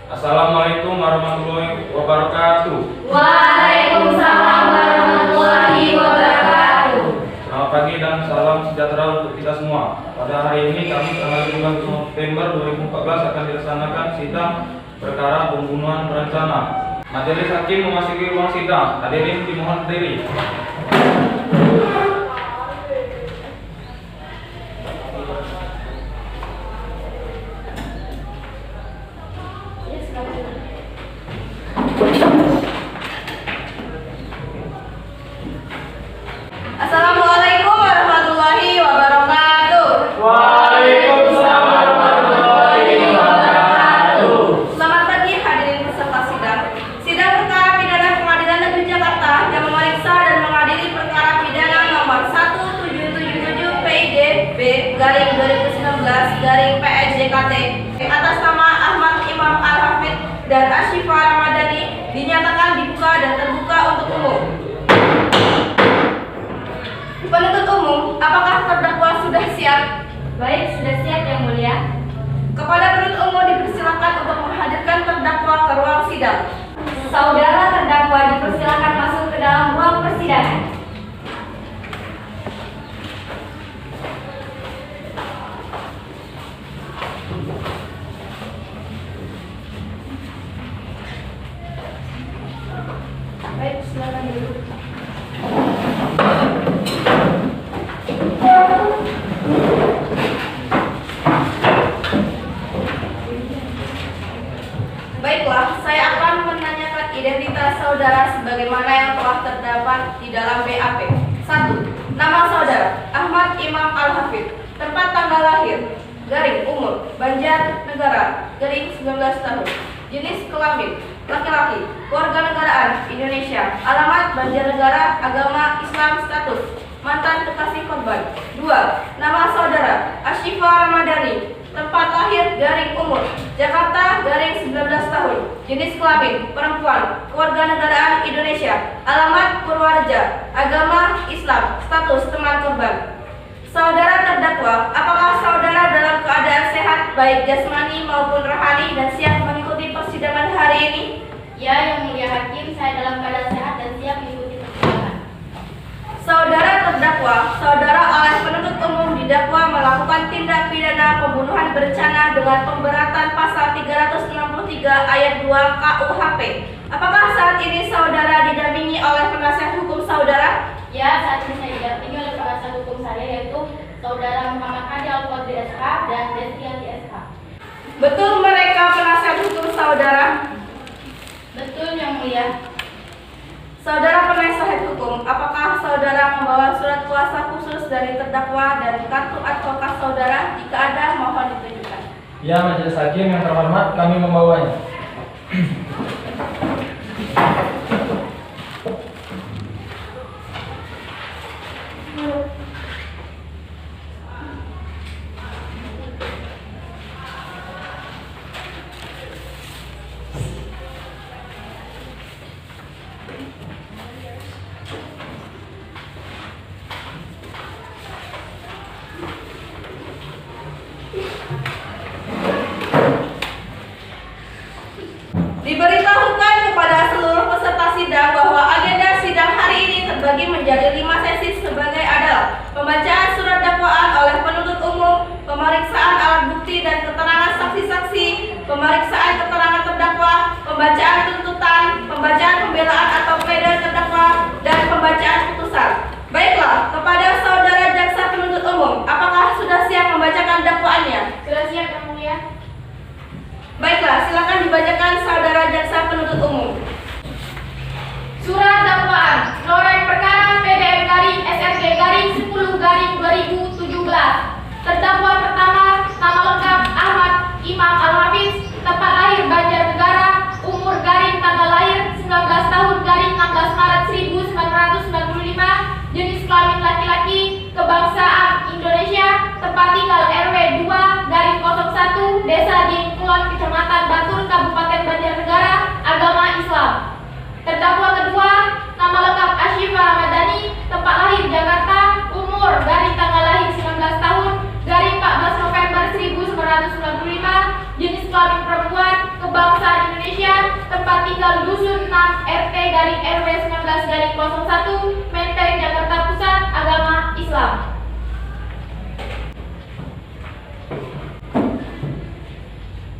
Assalamualaikum warahmatullahi wabarakatuh. Waalaikumsalam warahmatullahi wabarakatuh. Selamat pagi dan salam sejahtera untuk kita semua. Pada hari ini kami tanggal 15 November 2014 akan dilaksanakan sidang perkara pembunuhan berencana. Majelis Hakim memasuki ruang sidang. Hadirin dimohon berdiri. Assalamualaikum warahmatullahi wabarakatuh. Waalaikumsalam warahmatullahi wabarakatuh. Selamat pagi hadirin peserta sidang. Sidang perkara pidana Pengadilan Negeri Jakarta yang memeriksa dan mengadili perkara pidana nomor 1777 PIDB/2019/PSJKT atas nama Ahmad Imam Al-Hafidz dan Asyifa Ramadhani dinyatakan dibuka dan terbuka untuk umum. Penuntut umum, apakah terdakwa sudah siap? Baik, sudah siap Yang Mulia. Kepada penuntut umum dipersilakan untuk menghadirkan terdakwa ke ruang sidang. Saudara terdakwa dipersilakan masuk ke dalam ruang persidangan. Baik, silakan duduk. Baiklah, saya akan menanyakan identitas saudara sebagaimana yang telah terdapat di dalam BAP. 1. Nama saudara Ahmad Imam Al-Hafidz. Tempat tanggal lahir garing umur Banjarnegara garing 19 tahun. Jenis kelamin laki-laki. Kewarganegaraan Indonesia. Alamat Banjarnegara. Agama Islam. Status mantan kekasih korban. 2. Nama saudara Asyifa Ramadhani. Tempat lahir garing umur Jakarta garing 19 tahun. Jenis kelamin perempuan. Kewarganegaraan Indonesia. Alamat Purwareja. Agama Islam. Status teman korban. Saudara terdakwa, apakah saudara dalam keadaan sehat baik jasmani maupun rohani dan siap mengikuti persidangan hari ini? Ya, Yang Mulia Hakim, saya dalam keadaan sehat dan siap mengikuti persidangan. Saudara terdakwa, saudara oleh penuntut umum didakwa melakukan tindak pidana pembunuhan berencana dengan pemberatan pasal 363 ayat 2 KUHP. Apakah saat ini saudara didampingi oleh penasihat hukum saudara? Ya, saat ini saya didampingi oleh penasihat hukum saya yaitu Saudara Muhammad Hadi Al-Qadri SK dan Destianti SK. Betul mereka penasihat hukum saudara? Betul, Yang Mulia. Saudara penasihat hukum, apakah saudara membawa surat kuasa khusus dari terdakwa dan kartu advokat saudara? Jika ada, mohon ditunjukkan. Ya, Majelis Hakim yang terhormat, kami membawanya. Diberitahukan kepada seluruh peserta sidang bahwa agenda sidang hari ini terbagi menjadi 5 sesi sebagai adalah pembacaan surat dakwaan oleh penuntut umum, pemeriksaan alat bukti dan keterangan saksi-saksi, pemeriksaan keterangan terdakwa, pembacaan tuntutan, pembacaan pembelaan atau pledoi terdakwa, dan pembacaan putusan. Baiklah, kepada saudara jaksa penuntut umum, apakah sudah siap membacakan dakwaannya? Sudah siap, Yang Mulia. Baiklah, silakan dibacakan saudara jaksa penuntut umum. Surat dakwaan Norek perkara PDM garing SRG garing 10/2017. Terdakwa pertama, nama lengkap Ahmad Imam Al-Hafidz, tempat lahir Banjarnegara, umur garing tanggal lahir 19 tahun garing 16 Maret 1995, jenis kelamin laki-laki, kebangsaan Indonesia, tempat tinggal RW 2/01, Desa Jengkulon, Kecamatan Batur, Kabupaten Banjarnegara, agama Islam. Terdakwa kedua, nama lengkap Asyifa Ramadhani, tempat lahir Jakarta, umur garing tanggal lahir 19 tahun garing 14 November 1995, jenis kelamin perempuan, kebangsaan Dusun 6 RT/RW 19/01 Menteng, Jakarta Pusat, agama Islam.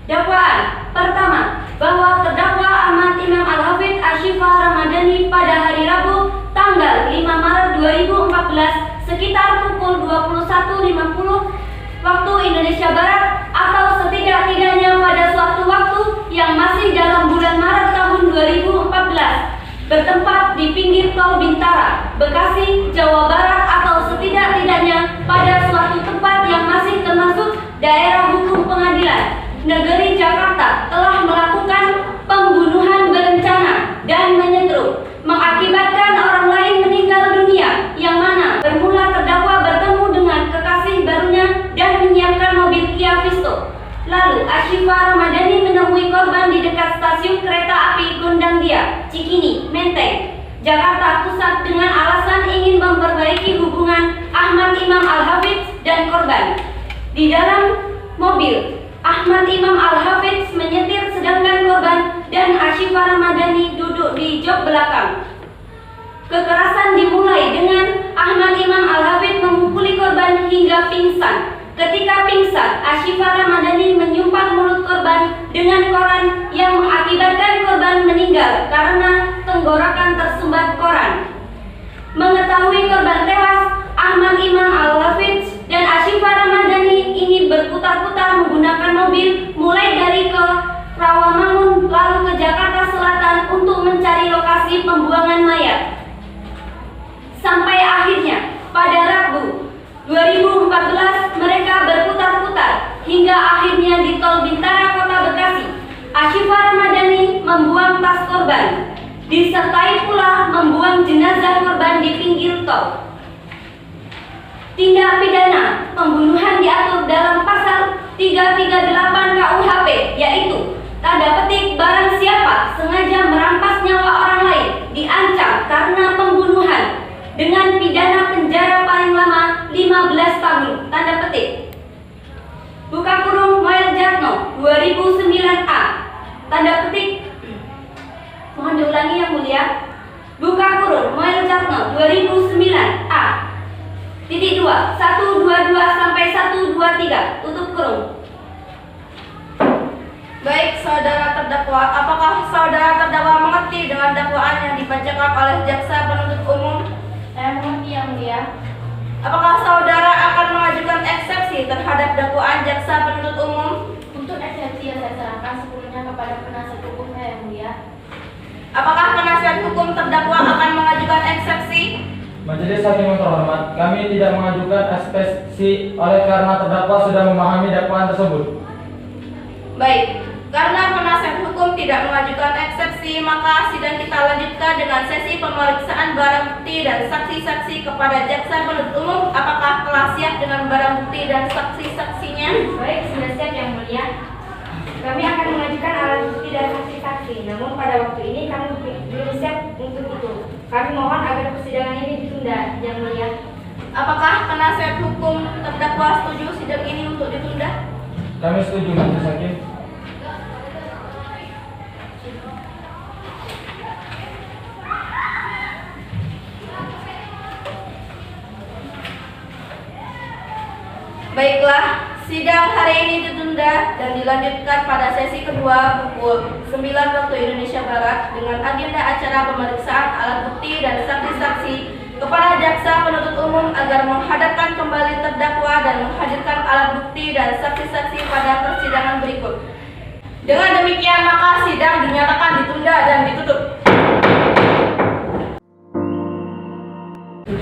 Dakwaan pertama, bahwa terdakwa Ahmad Imam Al-Hafidz Ashifa Ramadhani pada hari Rabu tanggal 5 Maret 2014 sekitar pukul 21.50 waktu Indonesia Barat atau setidak-tidaknya pada suatu waktu yang masih dalam bulan Maret tahun 2014 bertempat di pinggir tol Bintara, Bekasi, Jawa Barat atau setidak-tidaknya pada suatu tempat yang masih termasuk daerah hukum pengadilan negeri Jakarta telah melakukan pembunuhan berencana dan menyetruk mengakibatkan orang lain meninggal dunia, yang mana bermula terdakwa bertemu dengan kekasih barunya dan menyiapkan mobil Kia Visto. Lalu Ashifa Ramadhani menemui korban di dekat stasiun kereta api Gondangdia, Cikini, Menteng, Jakarta Pusat dengan alasan ingin memperbaiki hubungan Ahmad Imam Al-Hafidz dan korban. Di dalam mobil, Ahmad Imam Al-Hafidz menyetir sedangkan korban dan Ashifa Ramadhani duduk di jok belakang. Kekerasan dimulai dengan Ahmad Imam Al-Hafidz memukuli korban hingga pingsan. Ketika pingsan, Ashifa Ramadhani menyumpat mulut korban dengan koran yang mengakibatkan korban meninggal karena tenggorokan tersumbat koran. Mengetahui korban tewas, Ahmad Imam Al-Hafidz dan Ashifa Ramadhani ini berputar-putar menggunakan mobil mulai dari ke Rawamangun lalu ke Jakarta Selatan untuk mencari lokasi pembuangan mayat. Sampai akhirnya pada Rabu 2014 mereka berputar-putar hingga akhirnya di tol Bintara Kota Bekasi. Ashifa Ramadhani membuang tas korban, disertai pula membuang jenazah korban di pinggir tol. Tindak pidana pembunuhan diatur dalam pasal 338 KUHP, yaitu tanda petik barang siapa sengaja merampas nyawa orang lain diancam karena pembunuhan dengan pidana penjara paling lama 15 tahun, tanda petik. Buka kurung Moel Jatno 2009A, tanda petik. Mohon diulangi yang mulia. Buka kurung Moel Jatno 2009A titik 2 122 sampai 123, tutup kurung. Baik, saudara terdakwa, apakah saudara terdakwa mengerti dengan dakwaan yang dibacakan oleh jaksa penuntut umum? Saya mengerti yang mulia. Apakah saudara akan mengajukan eksepsi terhadap dakwaan jaksa penuntut umum? Untuk eksepsi yang saya serahkan sepenuhnya kepada penasihat hukum saya yang mulia. Apakah penasihat hukum terdakwa akan mengajukan eksepsi? Majelis Hakim yang terhormat, kami tidak mengajukan eksepsi oleh karena terdakwa sudah memahami dakwaan tersebut. Baik, karena penasihat hukum tidak mengajukan eksepsi, maka sidang kita lanjutkan dengan sesi pemeriksaan barang bukti dan saksi-saksi kepada jaksa penuntut umum. Apakah telah siap dengan barang bukti dan saksi-saksinya? Baik, sudah siap yang mulia. Kami akan mengajukan alat bukti dan saksi-saksi, namun pada waktu ini kami belum siap untuk itu. Kami mohon agar persidangan ini ditunda, yang mulia. Apakah penasihat hukum terdakwa setuju sidang ini untuk ditunda? Kami setuju, Majelis Hakim. Baiklah, sidang hari ini ditunda dan dilanjutkan pada sesi kedua pukul 9 waktu Indonesia Barat dengan agenda acara pemeriksaan alat bukti dan saksi-saksi kepada jaksa penuntut umum agar menghadapkan kembali terdakwa dan menghadirkan alat bukti dan saksi-saksi pada persidangan berikut. Dengan demikian maka sidang dinyatakan ditunda dan ditutup.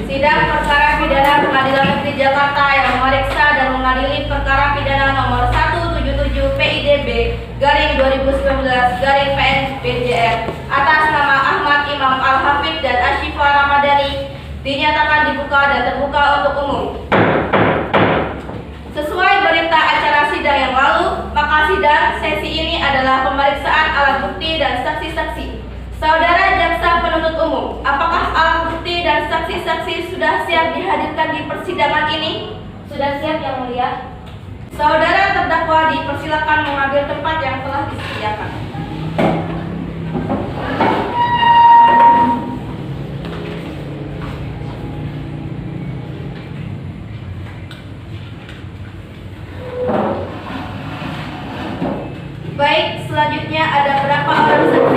Sidang perkara pidana Pengadilan Negeri Jakarta yang memeriksa dan mengadili perkara pidana nomor 177 PIDB garing 2019 garing PN/PJR atas nama Ahmad Imam Al-Hafidz dan Ashifa Ramadhani dinyatakan dibuka dan terbuka untuk umum. Sesuai berita acara sidang yang lalu, maka sidang sesi ini adalah pemeriksaan alat bukti dan saksi-saksi. Saudara jaksa penuntut umum, apakah alat bukti dan saksi-saksi sudah siap dihadirkan di persidangan ini? Sudah siap yang mulia. Saudara terdakwa dipersilakan mengambil tempat yang telah disediakan.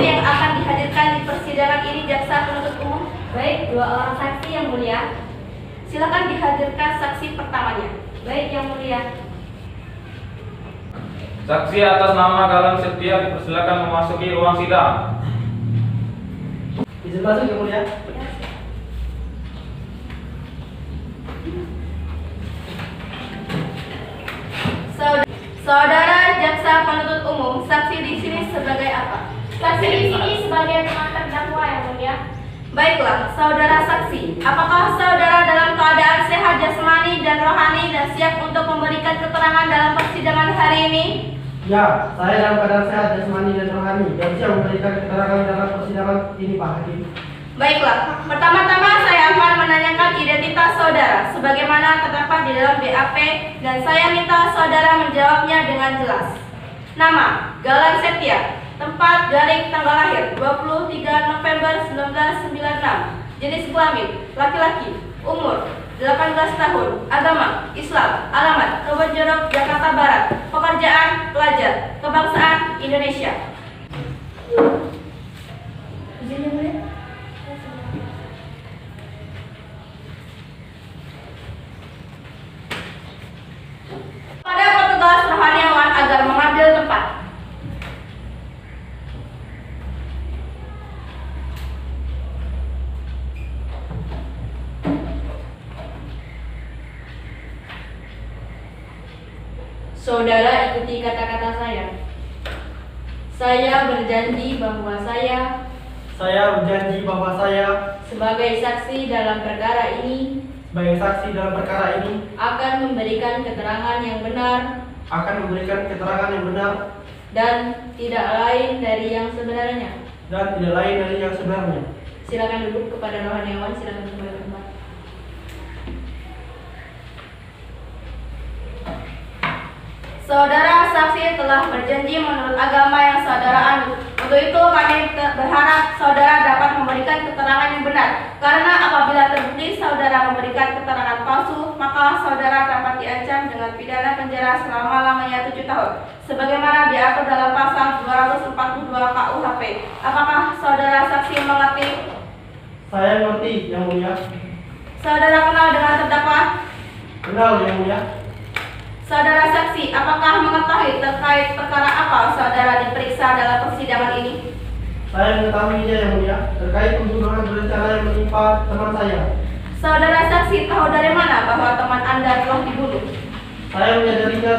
yang akan dihadirkan di persidangan ini jaksa penuntut umum? Baik, 2 orang saksi yang mulia. Silakan dihadirkan saksi pertamanya. Baik, yang mulia. Saksi atas nama Galang Setia dipersilakan memasuki ruang sidang. Izin masuk yang mulia. Saudara jaksa penuntut umum, saksi di sini sebagai apa? Saksi di sini sebagai teman terdakwa yang mulia. Baiklah, saudara saksi, apakah saudara dalam keadaan sehat jasmani dan rohani dan siap untuk memberikan keterangan dalam persidangan hari ini? Ya, saya dalam keadaan sehat jasmani dan rohani dan siap memberikan keterangan dalam persidangan ini, Pak Hakim. Baiklah, pertama-tama saya akan menanyakan identitas saudara sebagaimana terdapat di dalam BAP dan saya minta saudara menjawabnya dengan jelas. Nama, Galang Setia. Tempat, garing, tanggal lahir 23 November 1996. Jenis kelamin, laki-laki. Umur, 18 tahun. Agama, Islam. Alamat, Kebonjeruk, Jakarta Barat. Pekerjaan, pelajar. Kebangsaan, Indonesia. Izin yang mulia. Pada petugas rohaniawan agar mengambil tempat. Saudara ikuti kata-kata saya. Saya berjanji bahwa saya sebagai saksi dalam perkara ini akan memberikan keterangan yang benar dan tidak lain dari yang sebenarnya. Silakan duduk. Kepada rohaniawan, silakan kembali ke tempat. Saudara saksi telah berjanji menurut agama yang saudara anut. Untuk itu kami berharap saudara dapat memberikan keterangan yang benar. Karena apabila terbukti saudara memberikan keterangan palsu, maka saudara dapat diancam dengan pidana penjara selama-lamanya 7 tahun. Sebagaimana diatur dalam pasal 242 KUHP. Apakah saudara saksi mengerti? Saya mengerti, Yang Mulia. Saudara kenal dengan terdakwa? Kenal, Yang Mulia. Saudara saksi, apakah mengetahui terkait perkara apa saudara diperiksa dalam persidangan ini? Saya mengetahuinya, Yang Mulia, terkait pembunuhan berencana yang menimpa teman saya. Saudara saksi tahu dari mana bahwa teman Anda telah dibunuh? Saya menyadarinya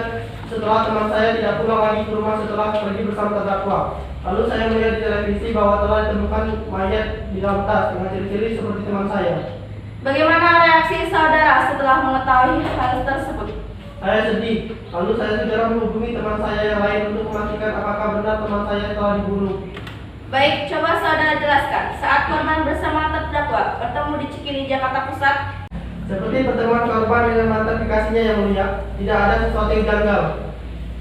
setelah teman saya tidak pulang lagi ke rumah setelah pergi bersama terdakwa. Lalu saya melihat di televisi bahwa telah ditemukan mayat di dalam tas dengan ciri-ciri seperti teman saya. Bagaimana reaksi saudara setelah mengetahui hal tersebut? Saya sedih. Lalu saya segera menghubungi teman saya yang lain untuk memastikan apakah benar teman saya telah dibunuh. Baik, coba saudara jelaskan. Saat korban bersama terdakwa bertemu di Cikini, Jakarta Pusat, Seperti pertemuan korban dengan mantan kekasihnya, Yang Mulia, tidak ada sesuatu yang janggal.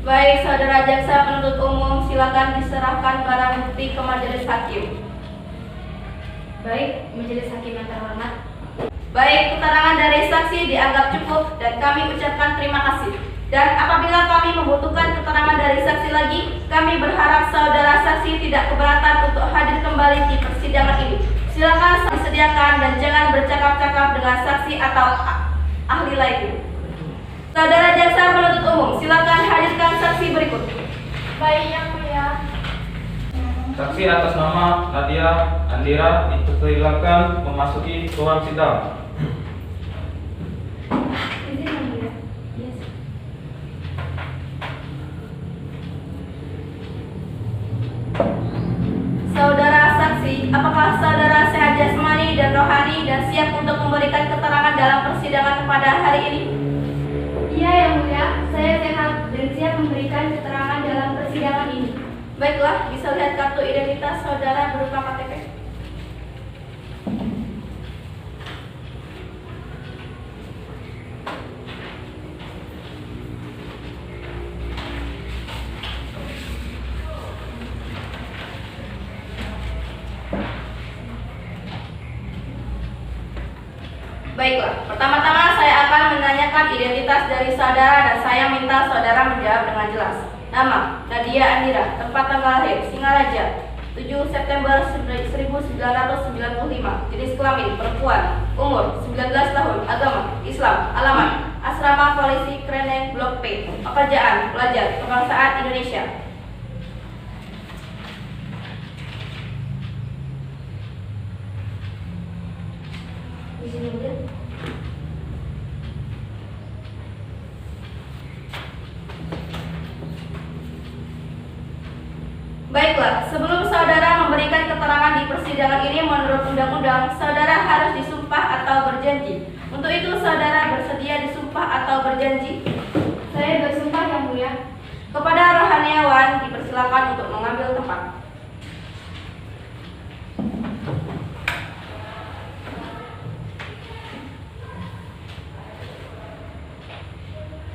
baik saudara jaksa penuntut umum, silakan diserahkan barang bukti ke majelis hakim. Baik, majelis hakim yang terhormat. Baik, keterangan dari saksi dianggap cukup dan kami ucapkan terima kasih. Dan apabila kami membutuhkan keterangan dari saksi lagi, kami berharap saudara saksi tidak keberatan untuk hadir kembali di persidangan ini. Silakan disediakan dan jangan bercakap-cakap dengan saksi atau ahli lainnya. Saudara jaksa penuntut umum, silakan hadirkan saksi berikut. Baik, yang mulia. Saksi atas nama Nadia Andira dipersilakan memasuki ruang sidang. Izin yang mulia. Yes. Saudara saksi, apakah saudara sehat jasmani dan rohani dan siap untuk memberikan keterangan dalam persidangan pada hari ini? Iya, yang mulia. Saya sehat dan siap memberikan keterangan dalam persidangan ini. Baiklah, bisa lihat kartu identitas saudara berupa KTP. Baiklah, pertama-tama saya akan menanyakan identitas dari saudara dan saya minta saudara menjawab dengan jelas. Nama, Nadia Andira, tempat tanggal lahir, Singaraja. 7 September 1995, jenis kelamin perempuan, umur 19 tahun, agama Islam, alamat Asrama Polisi Kreneng Blok P, pekerjaan pelajar kebangsaan Indonesia. Di sini kemudian. Baiklah, sebelum saudara memberikan keterangan di persidangan ini menurut undang-undang, saudara harus disumpah atau berjanji. Untuk itu, saudara bersedia disumpah atau berjanji? Saya bersumpah Yang Mulia. Kepada rohaniawan dipersilakan untuk mengambil tempat.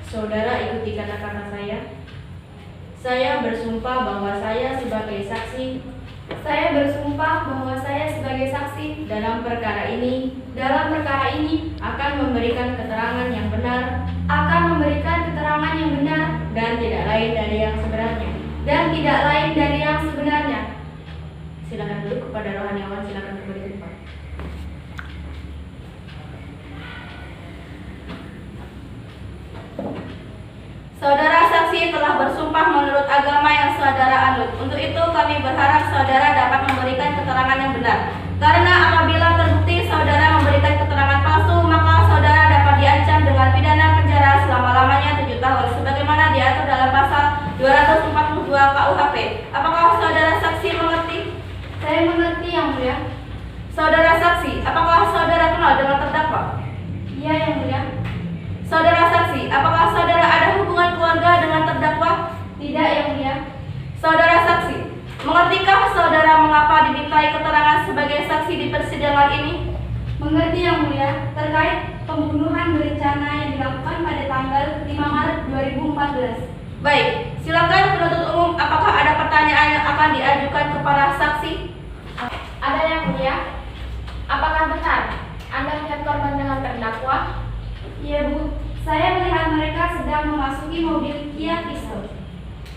Saudara ikuti kata-kata saya. Saya bersumpah bahwa saya sebagai saksi dalam perkara ini akan memberikan keterangan yang benar dan tidak lain dari yang sebenarnya. Silakan duduk. Kepada rohaniawan silakan kembali ke tempat. Saudara saksi telah bersumpah menurut agama yang saudara anut. Untuk itu kami berharap saudara dapat memberikan keterangan yang benar. Karena apabila terbukti saudara memberikan keterangan palsu, maka saudara dapat diancam dengan pidana penjara selama-lamanya 7 tahun sebagaimana diatur dalam pasal 242 KUHP. Apakah saudara saksi mengerti? Saya mengerti Yang Mulia. Saudara saksi, apakah saudara kenal dengan terdakwa? Iya Yang Mulia. Saudara saksi, apakah saudara ada hubungan keluarga dengan terdakwa? Tidak Yang Mulia. Saudara saksi, mengertikah saudara mengapa dimintai keterangan sebagai saksi di persidangan ini? Mengerti Yang Mulia, terkait pembunuhan berencana yang dilakukan pada tanggal 5 Maret 2014. Baik, silakan penuntut umum, apakah ada pertanyaan yang akan diajukan kepada saksi? Ada Yang Mulia. Apakah benar Anda melihat korban dengan terdakwa? Iya Bu, saya melihat mereka sedang memasuki mobil Kia Pisto.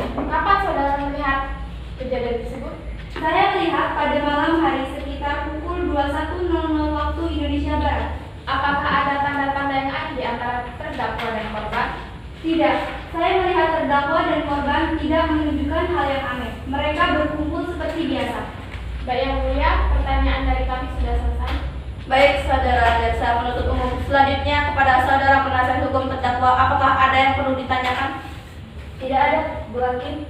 Kapan saudara melihat kejadian tersebut? Saya melihat pada malam hari sekitar pukul 21.00 waktu Indonesia Barat. Apakah ada tanda-tanda yang aneh di antara terdakwa dan korban? Tidak, saya melihat terdakwa dan korban tidak menunjukkan hal yang aneh. Mereka berkumpul seperti biasa. Baik Yang Mulia, pertanyaan dari kami sudah selesai. Baik, saudara jaksa penuntut umum. Selanjutnya kepada saudara penasihat hukum terdakwa, apakah ada yang perlu ditanyakan? Tidak ada, Bu Hakim.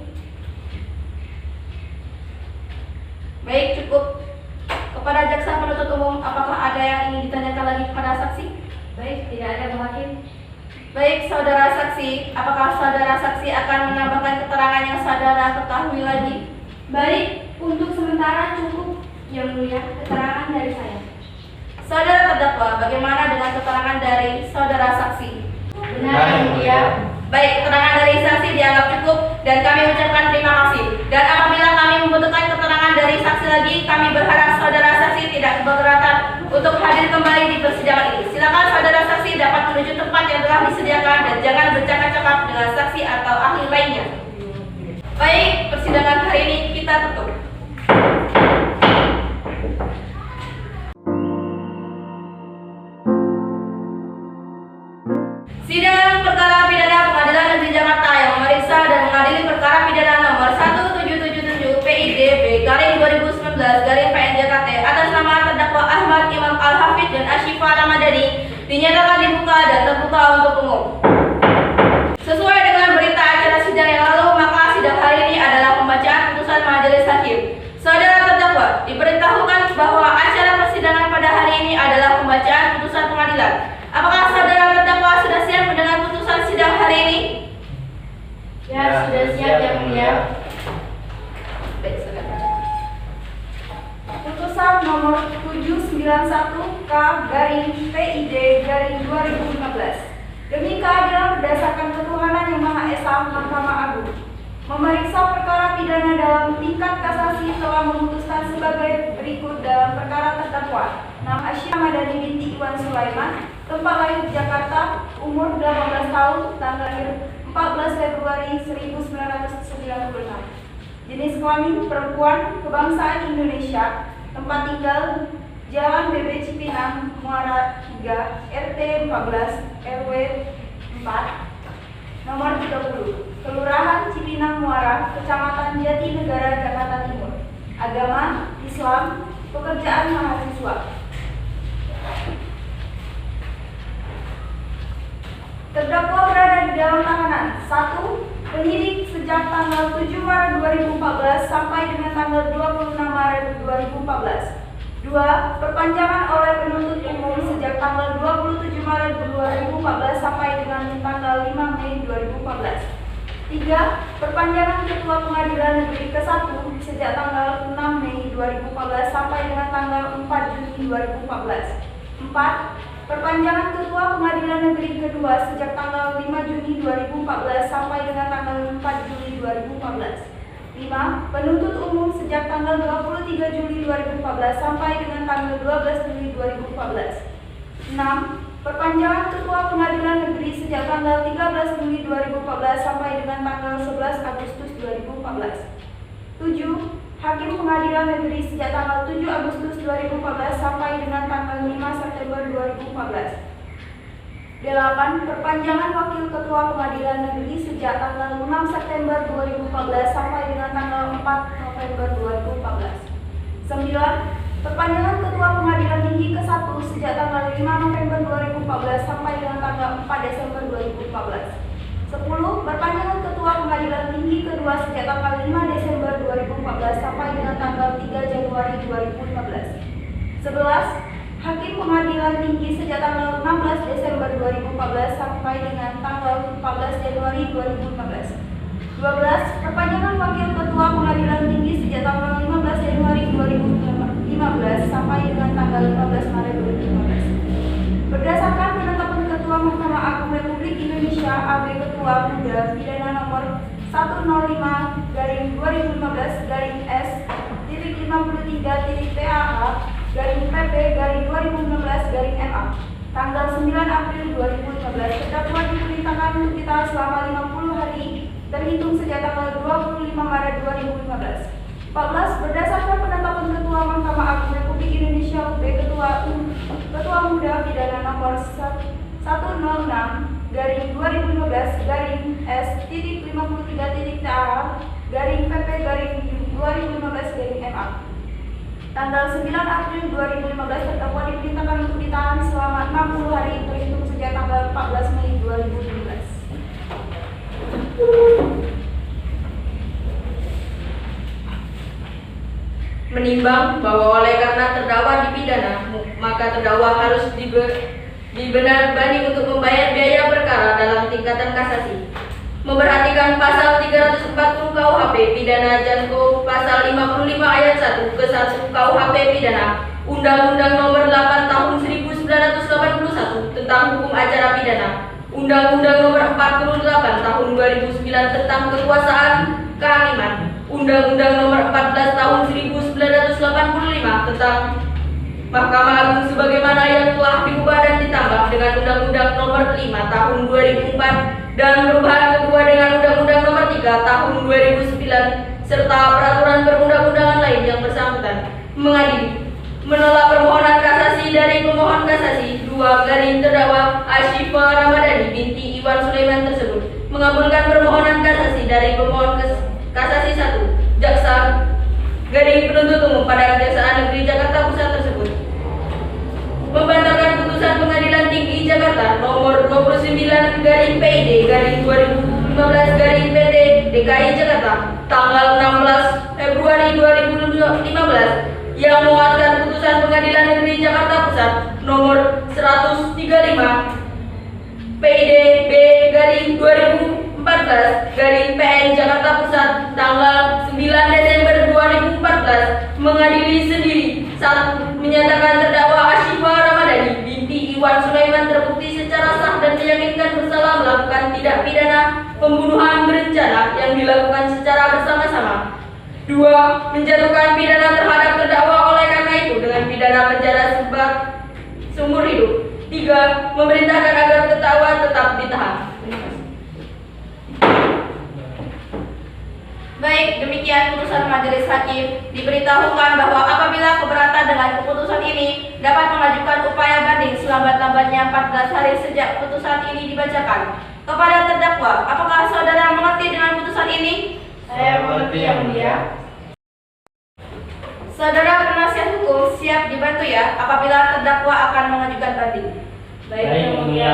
Baik, cukup. Kepada jaksa penuntut umum, apakah ada yang ingin ditanyakan lagi kepada saksi? Baik, tidak ada, Bu Hakim. Baik, saudara saksi, apakah saudara saksi akan menambahkan keterangan yang saudara ketahui lagi? Baik, untuk sementara cukup Yang Mulia keterangan dari saya. Saudara terdakwa, bagaimana dengan keterangan dari saudara saksi? Benar Yang Mulia. Baik, keterangan dari saksi dianggap cukup dan kami ucapkan terima kasih. Dan apabila kami membutuhkan keterangan dari saksi lagi, kami berharap saudara saksi tidak keberatan untuk hadir kembali di persidangan ini. Silakan saudara saksi dapat menuju tempat yang telah disediakan dan jangan bercakap-cakap dengan saksi atau ahli lainnya. Baik, persidangan hari ini kita tutup. Sidang perkara pidana Pengadilan Negeri Jakarta yang memeriksa dan mengadili perkara pidana nomor 1777 PID/2019/PN-JKT atas nama terdakwa Ahmad Imam Al-Hafid dan Ashifa Ramadhani dinyatakan dibuka dan terbuka untuk umum. Sesuai dengan berita acara sidang yang lalu, maka sidang hari ini adalah pembacaan putusan majelis hakim. Saudara terdakwa diberitahukan bahwa acara persidangan pada hari ini adalah pembacaan putusan pengadilan. Apakah saudara terdakwa sudah siap mendengar putusan sidang hari ini? Ya, sudah siap Yang Mulia. Baik, silakan baca. Putusan nomor 791K/PID/2015. Demi keadilan berdasarkan ketuhanan yang Maha Esa, Mahkamah Agung memeriksa perkara pidana dalam tingkat kasasi telah memutuskan sebagai berikut dalam perkara terdakwa nama Ashifa Ramadhani binti Iwan Sulaiman, tempat lahir Jakarta, umur 18 tahun, tanggal lahir 14 Februari 1996. jenis kelamin perempuan, kebangsaan Indonesia, tempat tinggal Jalan BB Cipinang, Muara 3, RT 14, RW 4, nomor 30, Kelurahan Cipinang Muara, Kecamatan Jatinegara, Jakarta Timur. Agama Islam, pekerjaan mahasiswa. Terdakwa berada di dalam tahanan. 1. Penyidik sejak tanggal 7 Maret 2014 sampai dengan tanggal 26 Maret 2014. 2. Perpanjangan oleh penuntut umum sejak tanggal 27 Maret 2014 sampai dengan tanggal 5 Mei 2014. 3. Perpanjangan Ketua Pengadilan Negeri ke-1 sejak tanggal 6 Mei 2014 sampai dengan tanggal 4 Juni 2014. 4. Perpanjangan Ketua Pengadilan Negeri ke-2 sejak tanggal 5 Juni 2014 sampai dengan tanggal 4 Juli 2014. 5. Penuntut umum sejak tanggal 23 Juli 2014 sampai dengan tanggal 12 Juli 2014. 6. Perpanjangan Ketua Pengadilan Negeri sejak tanggal 13 Juli 2014 sampai dengan tanggal 11 Agustus 2014. 7. Hakim Pengadilan Negeri sejak tanggal 7 Agustus 2014 sampai dengan tanggal 5 September 2014. 8. Perpanjangan Wakil Ketua Pengadilan Negeri sejak tanggal 6 September 2014 sampai dengan tanggal 4 November 2014. 9. Perpanjangan Ketua Pengadilan Tinggi ke-1 sejak tanggal 5 November 2014 sampai dengan tanggal 4 Desember 2014. 10. Perpanjangan Ketua Pengadilan Tinggi ke-2 sejak tanggal 5 Desember 2014 sampai dengan tanggal 3 Januari 2015. 11. Hakim Pengadilan Tinggi sejak tanggal 16 Desember 2014 sampai dengan tanggal 14 Januari 2015. 12. Perpanjangan Wakil Ketua Pengadilan Tinggi sejak tanggal 15 Januari 2015 sampai dengan tanggal 15 Maret 2015. Berdasarkan penetapan Ketua Mahkamah Agung Republik Indonesia AB Ketua Muda pidana nomor 105-S-53-PAH PP-2016-MA tanggal 9 April 2015 terdakwa diperintahkan untuk ditahan selama 50 hari terhitung sejak tanggal 25 Maret 2015. 14. Berdasarkan penetapan Ketua Mahkamah Agung Republik Indonesia UB Ketua Muda pidana nomor 106-S-53-TAH-PP-2015-MA tanggal 9 April 2015 terdakwa diperintahkan untuk ditahan selama 60 hari terhitung sejak tanggal 14 Mei 2017. Menimbang bahwa oleh karena terdakwa dipidana, maka terdakwa harus dibenarbani untuk membayar biaya perkara dalam tingkatan kasasi. Memperhatikan pasal 340 KUHP pidana Janko pasal 55 ayat 1 ke 1 KUHP pidana Undang-Undang Nomor 8 Tahun 1981 tentang hukum acara pidana, Undang-Undang Nomor 48 Tahun 2009 tentang kekuasaan kehakiman, Undang-Undang Nomor 14 Tahun 1985 tentang Mahkamah Agung sebagaimana yang telah diubah dan ditambah dengan Undang-Undang Nomor 5 Tahun 2004 dan perubahan kedua dengan Undang-Undang Nomor 3 Tahun 2009 serta peraturan perundang-undangan lain yang bersangkutan. Mengadili, menolak permohonan kasasi dari pemohon kasasi 2 garing terdakwa Ashifa Ramadhani binti Iwan Sulaiman tersebut, mengabulkan permohonan kasasi dari pemohon kasasi 1 jaksa garing penuntut umum pada Kejaksaan Negeri Jakarta Pusat tersebut, membatalkan putusan Pengadilan Tinggi Jakarta nomor 29 garing PID garing 2015 garing PT DKI Jakarta tanggal 16 Februari 2015 yang menguatkan putusan Pengadilan Negeri Jakarta Pusat nomor 135 PID B garing 2014 garing PN Jakarta Pusat tanggal 9 Desember 2014 mengadili sendiri. 1. Menyatakan terdakwa Ashifa Ramadhani binti Iwan Sulaiman terbukti secara sah dan meyakinkan bersalah melakukan tindak pidana pembunuhan berencana yang dilakukan secara bersama-sama. 2. Menjatuhkan pidana terhadap terdakwa oleh karena itu dengan pidana penjara seumur hidup. 3. Memerintahkan agar terdakwa tetap ditahan. Baik, demikian putusan majelis hakim. Diberitahukan bahwa apabila keberatan dengan keputusan ini dapat mengajukan upaya banding selambat-lambatnya 14 hari sejak putusan ini dibacakan. Kepada terdakwa, apakah saudara mengerti dengan putusan ini? Saya mengerti, Yang Mulia. Saudara penasihat hukum siap dibantu ya apabila terdakwa akan mengajukan banding. Baik, Yang Mulia.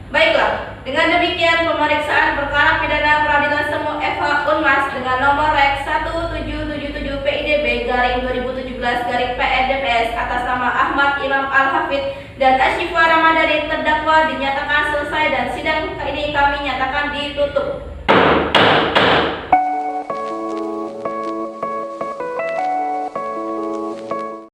Baiklah, dengan demikian pemeriksaan perkara pidana peradilan semu FH Unmas dengan nomor Rek 1777 PIDB garing 2017 garing PN DPS atas nama Ahmad Imam Al-Hafid dan Asyifa Ramadhani terdakwa dinyatakan selesai dan sidang ini kami nyatakan ditutup.